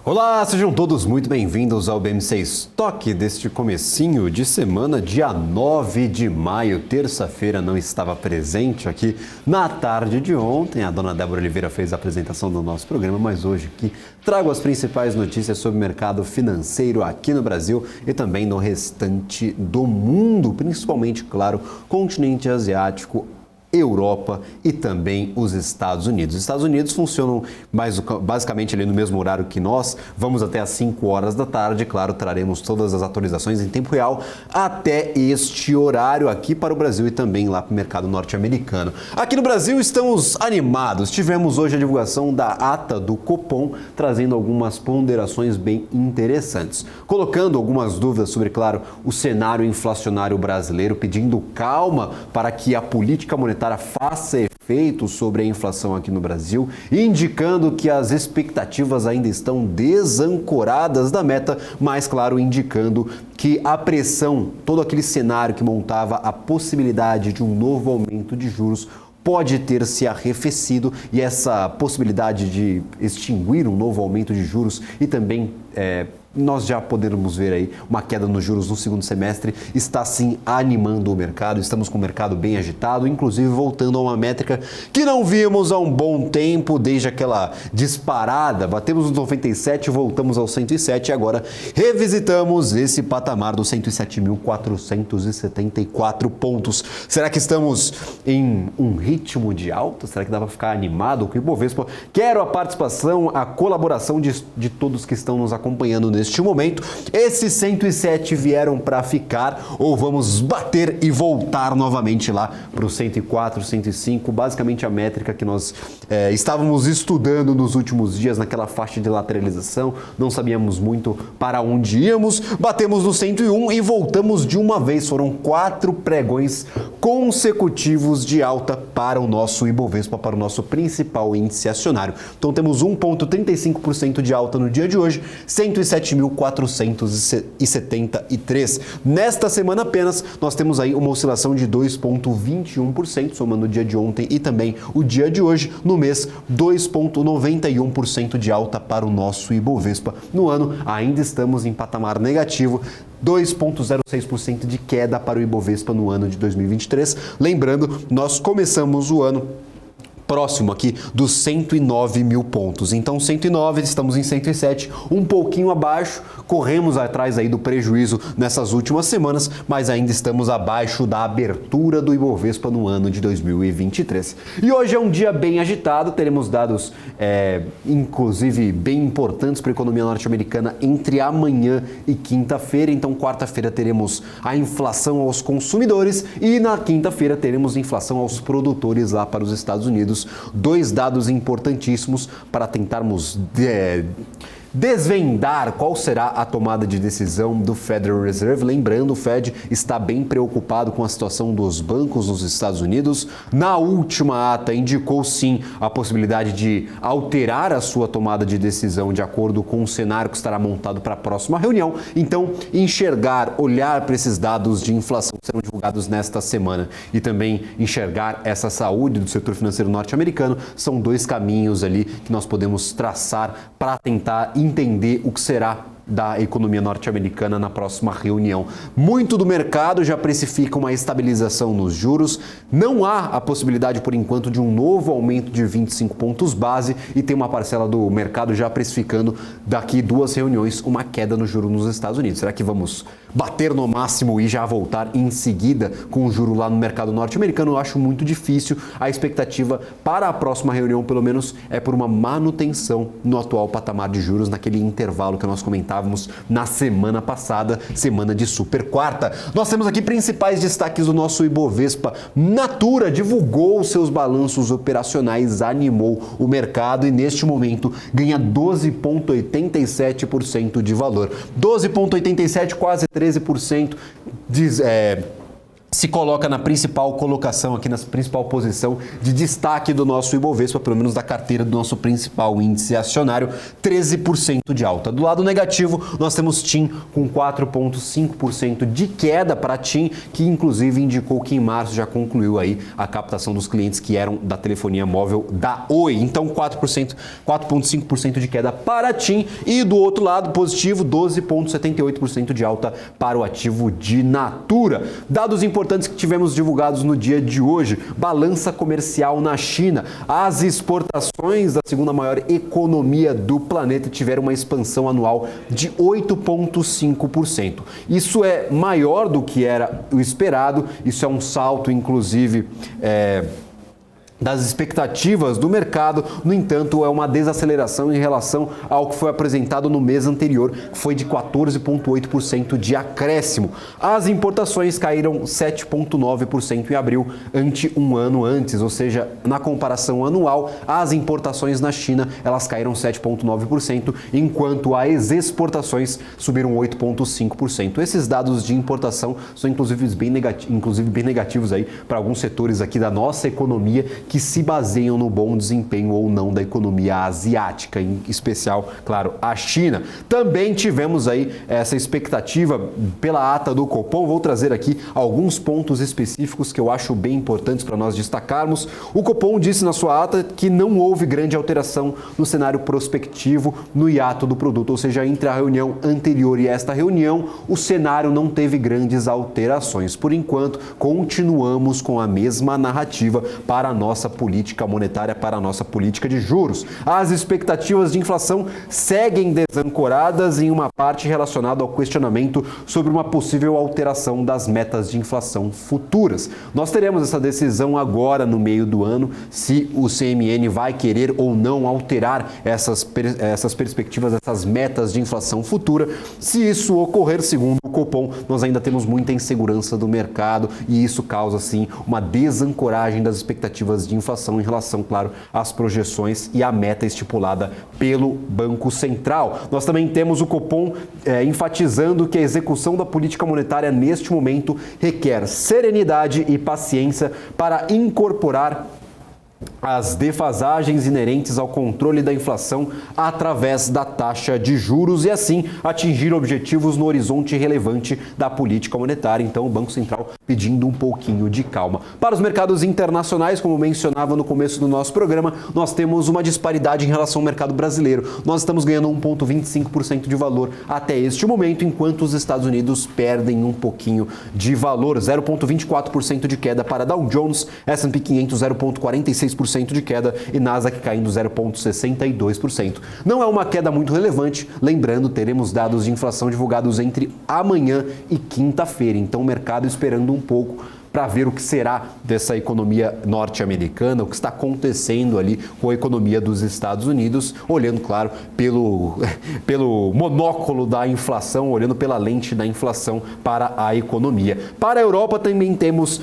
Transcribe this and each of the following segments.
Olá, sejam todos muito bem-vindos ao BMC Stock deste comecinho de semana, dia 9 de maio, terça-feira, não estava presente aqui na tarde de ontem. A dona Débora Oliveira fez a apresentação do nosso programa, mas hoje aqui trago as principais notícias sobre o mercado financeiro aqui no Brasil e também no restante do mundo, principalmente, claro, continente asiático, Europa e também os Estados Unidos. Os Estados Unidos funcionam basicamente ali no mesmo horário que nós, vamos até às 5 horas da tarde, claro, traremos todas as atualizações em tempo real até este horário aqui para o Brasil e também lá para o mercado norte-americano. Aqui no Brasil estamos animados, tivemos hoje a divulgação da ata do Copom, trazendo algumas ponderações bem interessantes, colocando algumas dúvidas sobre, claro, o cenário inflacionário brasileiro, pedindo calma para que a política monetária faça efeito sobre a inflação aqui no Brasil, indicando que as expectativas ainda estão desancoradas da meta, mas, claro, indicando que a pressão, todo aquele cenário que montava a possibilidade de um novo aumento de juros, pode ter se arrefecido e essa possibilidade de extinguir um novo aumento de juros e também nós já podemos ver aí uma queda nos juros no segundo semestre, está sim animando o mercado, estamos com o mercado bem agitado, inclusive voltando a uma métrica que não vimos há um bom tempo, desde aquela disparada, batemos nos 97, voltamos aos 107 e agora revisitamos esse patamar dos 107.474 pontos. Será que estamos em um ritmo de alta? Será que dá para ficar animado com o Ibovespa? Quero a participação, a colaboração de todos que estão nos acompanhando neste momento. Esses 107 vieram para ficar ou vamos bater e voltar novamente lá para os 104, 105, basicamente a métrica que nós estávamos estudando nos últimos dias, naquela faixa de lateralização, não sabíamos muito para onde íamos, batemos no 101 e voltamos de uma vez, foram 4 pregões consecutivos de alta para o nosso Ibovespa, para o nosso principal índice acionário. Então temos 1,35% de alta no dia de hoje, 107.473. Nesta semana apenas, nós temos aí uma oscilação de 2,21%, somando o dia de ontem e também o dia de hoje. No mês, 2,91% de alta para o nosso Ibovespa. No ano, ainda estamos em patamar negativo, 2,06% de queda para o Ibovespa no ano de 2023. Lembrando, nós começamos o ano próximo aqui dos 109 mil pontos. Então 109, estamos em 107, um pouquinho abaixo, corremos atrás aí do prejuízo nessas últimas semanas, mas ainda estamos abaixo da abertura do Ibovespa no ano de 2023. E hoje é um dia bem agitado, teremos dados inclusive bem importantes para a economia norte-americana entre amanhã e quinta-feira. Então quarta-feira teremos a inflação aos consumidores e na quinta-feira teremos inflação aos produtores lá para os Estados Unidos. 2 dados importantíssimos para tentarmos desvendar qual será a tomada de decisão do Federal Reserve. Lembrando, o Fed está bem preocupado com a situação dos bancos nos Estados Unidos. Na última ata, indicou sim a possibilidade de alterar a sua tomada de decisão de acordo com o cenário que estará montado para a próxima reunião. Então, olhar para esses dados de inflação que serão divulgados nesta semana e também enxergar essa saúde do setor financeiro norte-americano são 2 caminhos ali que nós podemos traçar para tentar entender o que será da economia norte-americana na próxima reunião. Muito do mercado já precifica uma estabilização nos juros, não há a possibilidade por enquanto de um novo aumento de 25 pontos base e tem uma parcela do mercado já precificando daqui 2 reuniões uma queda no juro nos Estados Unidos. Será que vamos bater no máximo e já voltar em seguida com o juro lá no mercado norte-americano? Eu acho muito difícil. A expectativa para a próxima reunião, pelo menos, é por uma manutenção no atual patamar de juros, naquele intervalo que nós comentávamos na semana passada, semana de super quarta. Nós temos aqui principais destaques do nosso Ibovespa. Natura divulgou seus balanços operacionais, animou o mercado e neste momento ganha 12,87% de valor. 12,87%, quase 13%. se coloca na principal colocação aqui, na principal posição de destaque do nosso Ibovespa, pelo menos da carteira do nosso principal índice acionário, 13% de alta. Do lado negativo, nós temos TIM com 4,5% de queda para TIM, que inclusive indicou que em março já concluiu aí a captação dos clientes que eram da telefonia móvel da Oi. Então 4,5% de queda para TIM e do outro lado positivo, 12,78% de alta para o ativo de Natura. Dados importantes que tivemos divulgados no dia de hoje: balança comercial na China. As exportações da segunda maior economia do planeta tiveram uma expansão anual de 8,5%. Isso é maior do que era o esperado, isso é um salto, inclusive, das expectativas do mercado. No entanto, é uma desaceleração em relação ao que foi apresentado no mês anterior, que foi de 14,8% de acréscimo. As importações caíram 7,9% em abril, ante um ano antes, ou seja, na comparação anual, as importações na China elas caíram 7,9%, enquanto as exportações subiram 8,5%. Esses dados de importação são inclusive bem negativos aí para alguns setores aqui da nossa economia, que se baseiam no bom desempenho ou não da economia asiática, em especial, claro, a China. Também tivemos aí essa expectativa pela ata do Copom. Vou trazer aqui alguns pontos específicos que eu acho bem importantes para nós destacarmos. O Copom disse na sua ata que não houve grande alteração no cenário prospectivo no hiato do produto, ou seja, entre a reunião anterior e esta reunião, o cenário não teve grandes alterações. Por enquanto, continuamos com a mesma narrativa para a nossa política monetária, para a nossa política de juros. As expectativas de inflação seguem desancoradas em uma parte relacionada ao questionamento sobre uma possível alteração das metas de inflação futuras. Nós teremos essa decisão agora no meio do ano, se o CMN vai querer ou não alterar essas perspectivas, essas metas de inflação futura. Se isso ocorrer, segundo o Copom, nós ainda temos muita insegurança do mercado e isso causa, sim, uma desancoragem das expectativas de inflação em relação, claro, às projeções e à meta estipulada pelo Banco Central. Nós também temos o Copom enfatizando que a execução da política monetária neste momento requer serenidade e paciência para incorporar as defasagens inerentes ao controle da inflação através da taxa de juros e assim atingir objetivos no horizonte relevante da política monetária. Então, o Banco Central pedindo um pouquinho de calma. Para os mercados internacionais, como mencionava no começo do nosso programa, nós temos uma disparidade em relação ao mercado brasileiro. Nós estamos ganhando 1,25% de valor até este momento, enquanto os Estados Unidos perdem um pouquinho de valor, 0,24% de queda para Dow Jones, S&P 500 0,46% de queda e Nasdaq caindo 0,62%. Não é uma queda muito relevante, lembrando, teremos dados de inflação divulgados entre amanhã e quinta-feira, então o mercado esperando um pouco para ver o que será dessa economia norte-americana, o que está acontecendo ali com a economia dos Estados Unidos, olhando, claro, pelo monóculo da inflação, olhando pela lente da inflação para a economia. Para a Europa também temos,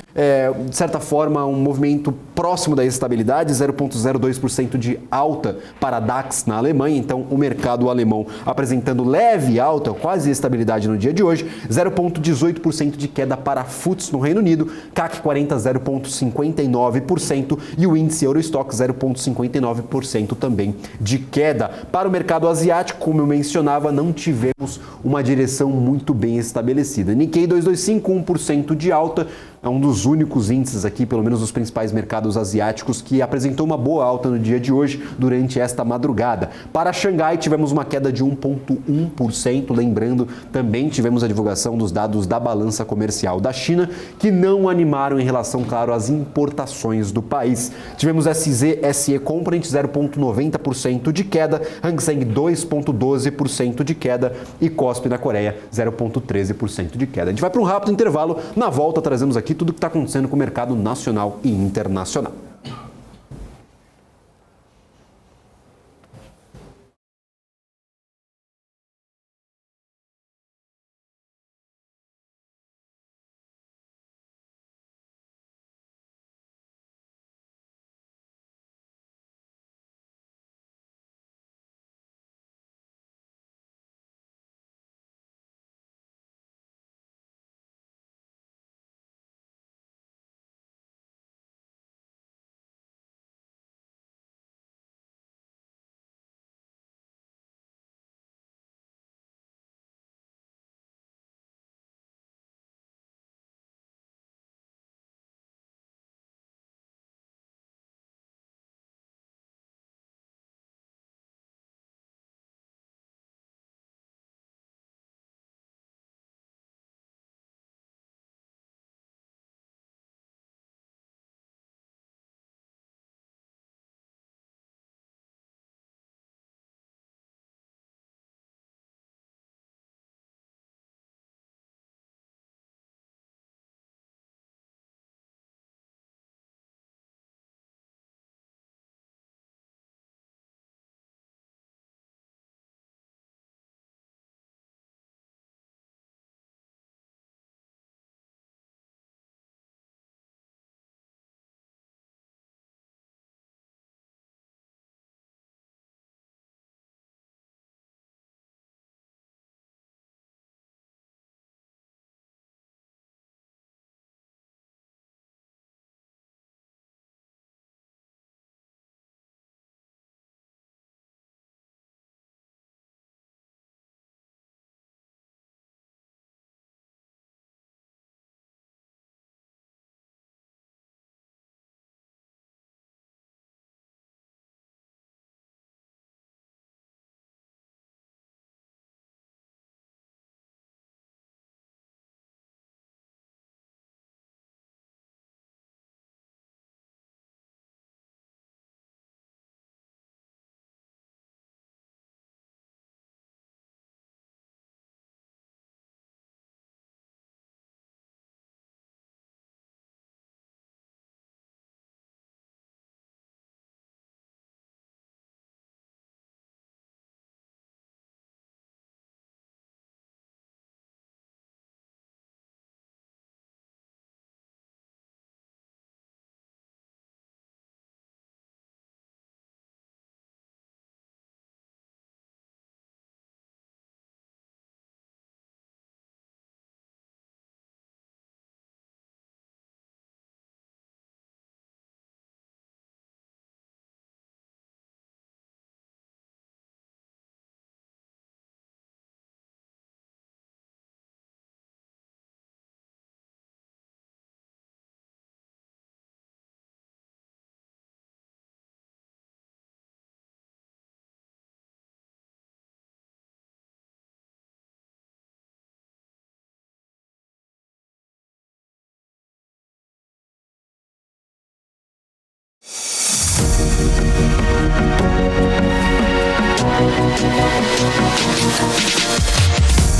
de certa forma, um movimento próximo da estabilidade, 0,02% de alta para a DAX na Alemanha, então o mercado alemão apresentando leve alta, quase estabilidade no dia de hoje, 0,18% de queda para a FTSE no Reino Unido, CAC 40 0,59% e o índice Eurostoxx 0,59% também de queda. Para o mercado asiático, como eu mencionava, não tivemos uma direção muito bem estabelecida. Nikkei 225, 1% de alta, é um dos únicos índices aqui, pelo menos dos principais mercados asiáticos, que apresentou uma boa alta no dia de hoje, durante esta madrugada. Para Xangai, tivemos uma queda de 1,1%, lembrando, também tivemos a divulgação dos dados da balança comercial da China, que não animaram em relação, claro, às importações do país. Tivemos SZSE Component 0,90% de queda, Hang Seng 2,12% de queda e Kospi na Coreia 0,13% de queda. A gente vai para um rápido intervalo, na volta trazemos aqui tudo o que está acontecendo com o mercado nacional e internacional.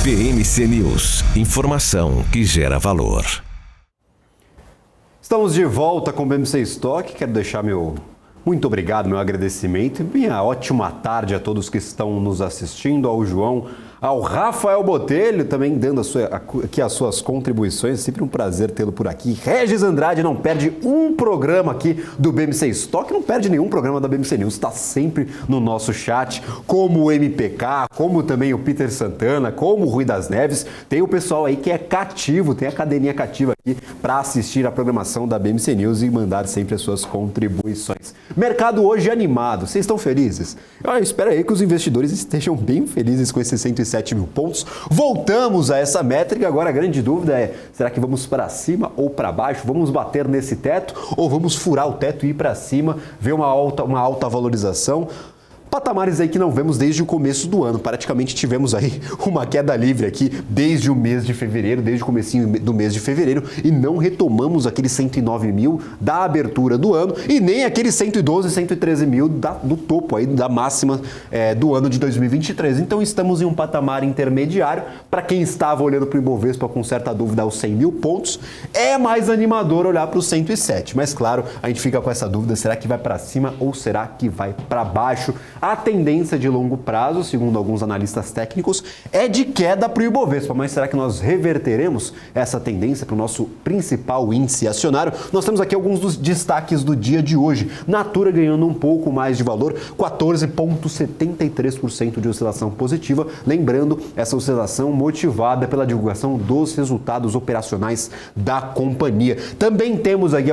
BMC News, informação que gera valor. Estamos de volta com o BMC Stock. Quero deixar meu muito obrigado, meu agradecimento e minha ótima tarde a todos que estão nos assistindo, ao João, ao Rafael Botelho, também dando aqui as suas contribuições. Sempre um prazer tê-lo por aqui. Regis Andrade não perde um programa aqui do BMC Stock, não perde nenhum programa da BMC News, está sempre no nosso chat, como o MPK, como também o Peter Santana, como o Rui das Neves. Tem o pessoal aí que é cativo, tem a cadeninha cativa aqui para assistir a programação da BMC News e mandar sempre as suas contribuições. Mercado hoje animado, vocês estão felizes? Eu espero aí que os investidores estejam bem felizes com esses 107 mil pontos. Voltamos a essa métrica, agora a grande dúvida é, será que vamos para cima ou para baixo? Vamos bater nesse teto ou vamos furar o teto e ir para cima, ver uma alta valorização? Patamares aí que não vemos desde o começo do ano. Praticamente tivemos aí uma queda livre aqui desde o mês de fevereiro, desde o comecinho do mês de fevereiro, e não retomamos aqueles 109 mil da abertura do ano e nem aqueles 112, 113 mil do topo aí da máxima do ano de 2023. Então estamos em um patamar intermediário. Para quem estava olhando para o Ibovespa com certa dúvida aos 100 mil pontos, é mais animador olhar para os 107. Mas claro, a gente fica com essa dúvida, será que vai para cima ou será que vai para baixo? A tendência de longo prazo, segundo alguns analistas técnicos, é de queda para o Ibovespa, mas será que nós reverteremos essa tendência para o nosso principal índice acionário? Nós temos aqui alguns dos destaques do dia de hoje. Natura ganhando um pouco mais de valor, 14,73% de oscilação positiva. Lembrando, essa oscilação motivada pela divulgação dos resultados operacionais da companhia. Também temos aqui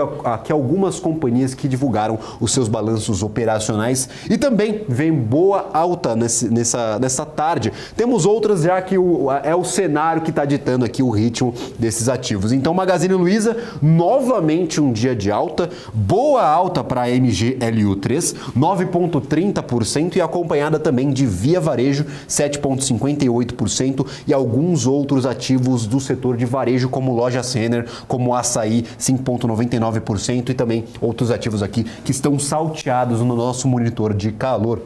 algumas companhias que divulgaram os seus balanços operacionais e também vem boa alta nessa tarde. Temos outras já que é o cenário que está ditando aqui o ritmo desses ativos. Então, Magazine Luiza, novamente um dia de alta, boa alta para a MGLU3, 9,30% e acompanhada também de Via Varejo, 7,58% e alguns outros ativos do setor de varejo, como Lojas Renner, como Açaí, 5,99% e também outros ativos aqui que estão salteados no nosso monitor de calor.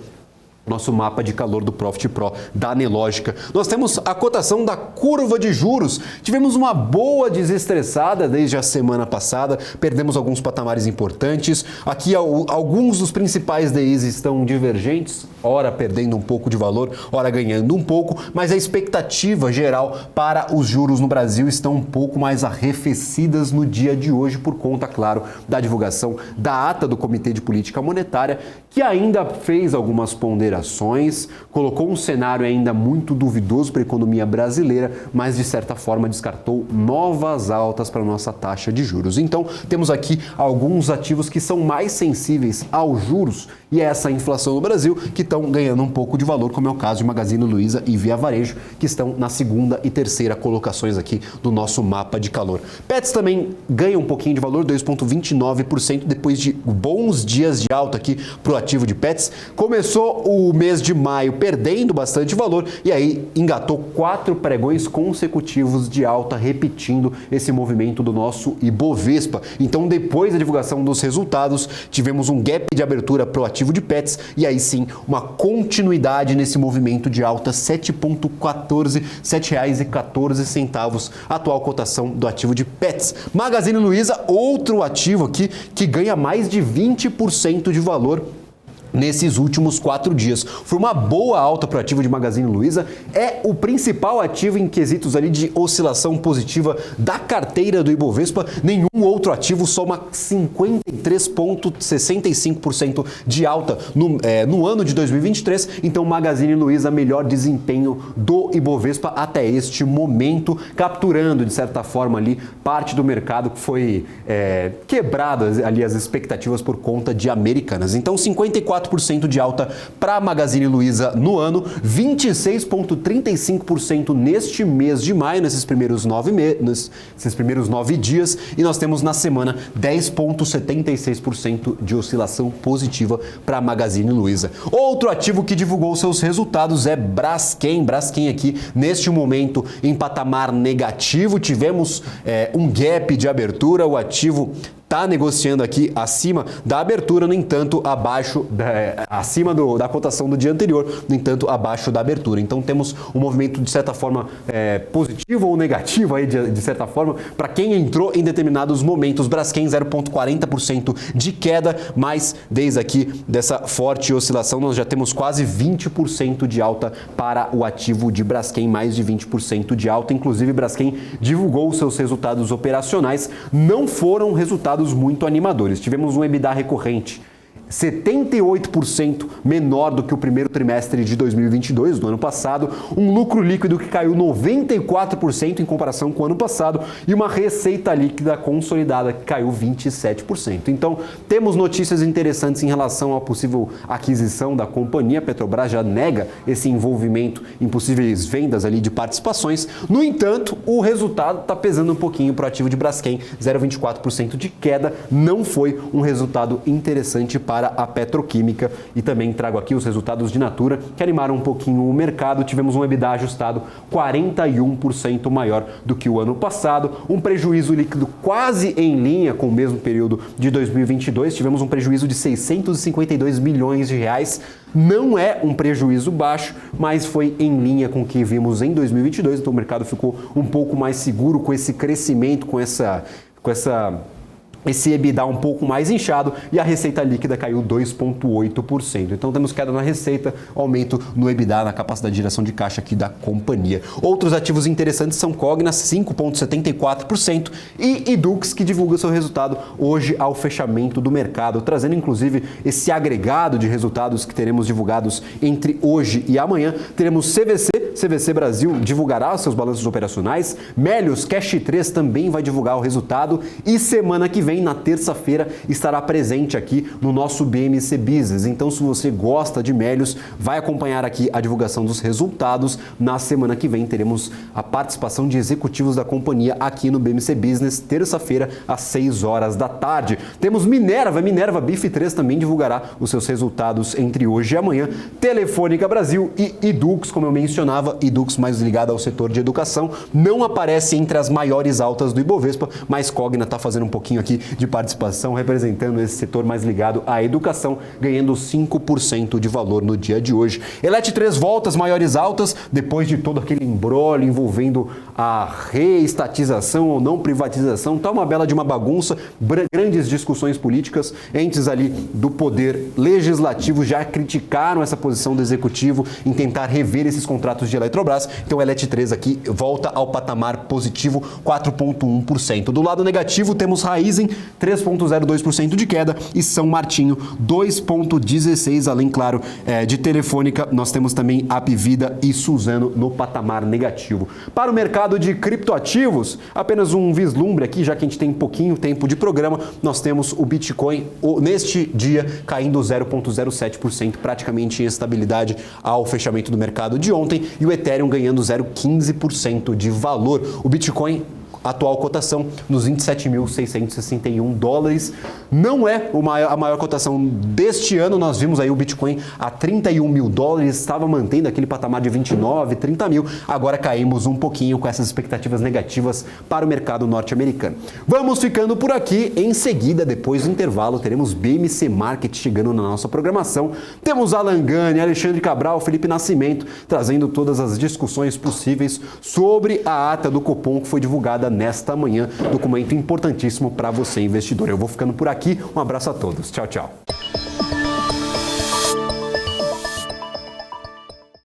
Nosso mapa de calor do Profit Pro da Anelógica. Nós temos a cotação da curva de juros. Tivemos uma boa desestressada desde a semana passada, perdemos alguns patamares importantes. Aqui alguns dos principais DIs estão divergentes, ora perdendo um pouco de valor, ora ganhando um pouco, mas a expectativa geral para os juros no Brasil estão um pouco mais arrefecidas no dia de hoje por conta, claro, da divulgação da ata do Comitê de Política Monetária, que ainda fez algumas ponderações, colocou um cenário ainda muito duvidoso para a economia brasileira, mas de certa forma descartou novas altas para a nossa taxa de juros. Então, temos aqui alguns ativos que são mais sensíveis aos juros e essa inflação no Brasil, que estão ganhando um pouco de valor, como é o caso de Magazine Luiza e Via Varejo, que estão na segunda e terceira colocações aqui do nosso mapa de calor. Pets também ganha um pouquinho de valor, 2,29%, depois de bons dias de alta aqui para o ativo de Pets. Começou o mês de maio perdendo bastante valor e aí engatou 4 pregões consecutivos de alta, repetindo esse movimento do nosso Ibovespa. Então, depois da divulgação dos resultados, tivemos um gap de abertura para o ativo de Pets e aí sim uma continuidade nesse movimento de alta, 7,14, R$ 7,14, atual cotação do ativo de Pets. Magazine Luiza, outro ativo aqui que ganha mais de 20% de valor nesses últimos 4 dias. Foi uma boa alta para o ativo de Magazine Luiza, é o principal ativo em quesitos ali de oscilação positiva da carteira do Ibovespa. Nenhum outro ativo soma 53,65% de alta no ano de 2023. Então, Magazine Luiza, melhor desempenho do Ibovespa até este momento, capturando, de certa forma, ali parte do mercado que foi quebrado ali as expectativas por conta de Americanas. Então, 54% de alta para a Magazine Luiza no ano, 26,35% neste mês de maio, nesses primeiros 9 dias, e nós temos na semana 10,76% de oscilação positiva para a Magazine Luiza. Outro ativo que divulgou seus resultados é Braskem. Braskem aqui, neste momento, em patamar negativo, tivemos um gap de abertura, o ativo está negociando aqui acima da abertura, no entanto, acima da cotação do dia anterior, no entanto, abaixo da abertura. Então temos um movimento de certa forma positivo ou negativo aí de certa forma para quem entrou em determinados momentos. Braskem 0,40% de queda, mas desde aqui dessa forte oscilação nós já temos quase 20% de alta para o ativo de Braskem, mais de 20% de alta. Inclusive Braskem divulgou seus resultados operacionais, não foram resultados muito animadores. Tivemos um EBITDA recorrente 78% menor do que o primeiro trimestre de 2022, do ano passado, um lucro líquido que caiu 94% em comparação com o ano passado e uma receita líquida consolidada que caiu 27%. Então, temos notícias interessantes em relação à possível aquisição da companhia. A Petrobras já nega esse envolvimento em possíveis vendas ali de participações. No entanto, o resultado está pesando um pouquinho para o ativo de Braskem, 0,24% de queda. Não foi um resultado interessante para a petroquímica. E também trago aqui os resultados de Natura, que animaram um pouquinho o mercado. Tivemos um EBITDA ajustado 41% maior do que o ano passado, um prejuízo líquido quase em linha com o mesmo período de 2022. Tivemos um prejuízo de 652 milhões de reais. Não é um prejuízo baixo, mas foi em linha com o que vimos em 2022. Então o mercado ficou um pouco mais seguro com esse crescimento, com esse EBITDA um pouco mais inchado, e a receita líquida caiu 2,8%. Então temos queda na receita, aumento no EBITDA, na capacidade de geração de caixa aqui da companhia. Outros ativos interessantes são Cogna, 5,74%, e Yduqs, que divulga seu resultado hoje ao fechamento do mercado, trazendo inclusive esse agregado de resultados que teremos divulgados entre hoje e amanhã. Teremos CVC Brasil divulgará seus balanços operacionais, Melius Cash 3 também vai divulgar o resultado, e semana que vem, na terça-feira, estará presente aqui no nosso BMC Business. Então, se você gosta de Melius, vai acompanhar aqui a divulgação dos resultados. Na semana que vem, teremos a participação de executivos da companhia aqui no BMC Business, terça-feira, às 6 horas da tarde. Temos Minerva BIF3 também divulgará os seus resultados entre hoje e amanhã. Telefônica Brasil e Yduqs, como eu mencionava, Yduqs mais ligado ao setor de educação, não aparece entre as maiores altas do Ibovespa, mas Cogna está fazendo um pouquinho aqui de participação, representando esse setor mais ligado à educação, ganhando 5% de valor no dia de hoje. Elet3 volta às maiores altas, depois de todo aquele imbróglio envolvendo a reestatização ou não privatização. Tá uma bela de uma bagunça, grandes discussões políticas. Entes ali do poder legislativo já criticaram essa posição do executivo em tentar rever esses contratos de Eletrobras. Então, Elet3 aqui volta ao patamar positivo, 4,1%. Do lado negativo, temos Raízen, 3,02% de queda, e São Martinho, 2,16%. Além, claro, de Telefônica, nós temos também Apvida e Suzano no patamar negativo. Para o mercado de criptoativos, apenas um vislumbre aqui, já que a gente tem pouquinho tempo de programa, nós temos o Bitcoin neste dia caindo 0,07%, praticamente em estabilidade ao fechamento do mercado de ontem, e o Ethereum ganhando 0,15% de valor. O Bitcoin, atual cotação nos 27.661 dólares. Não é a maior cotação deste ano. Nós vimos aí o Bitcoin a 31 mil dólares, estava mantendo aquele patamar de 29, 30 mil. Agora caímos um pouquinho com essas expectativas negativas para o mercado norte-americano. Vamos ficando por aqui. Em seguida, depois do intervalo, teremos BMC Market chegando na nossa programação. Temos Alan Gani, Alexandre Cabral, Felipe Nascimento, trazendo todas as discussões possíveis sobre a ata do Copom que foi divulgada nesta manhã, documento importantíssimo para você, investidor. Eu vou ficando por aqui. Um abraço a todos. Tchau, tchau.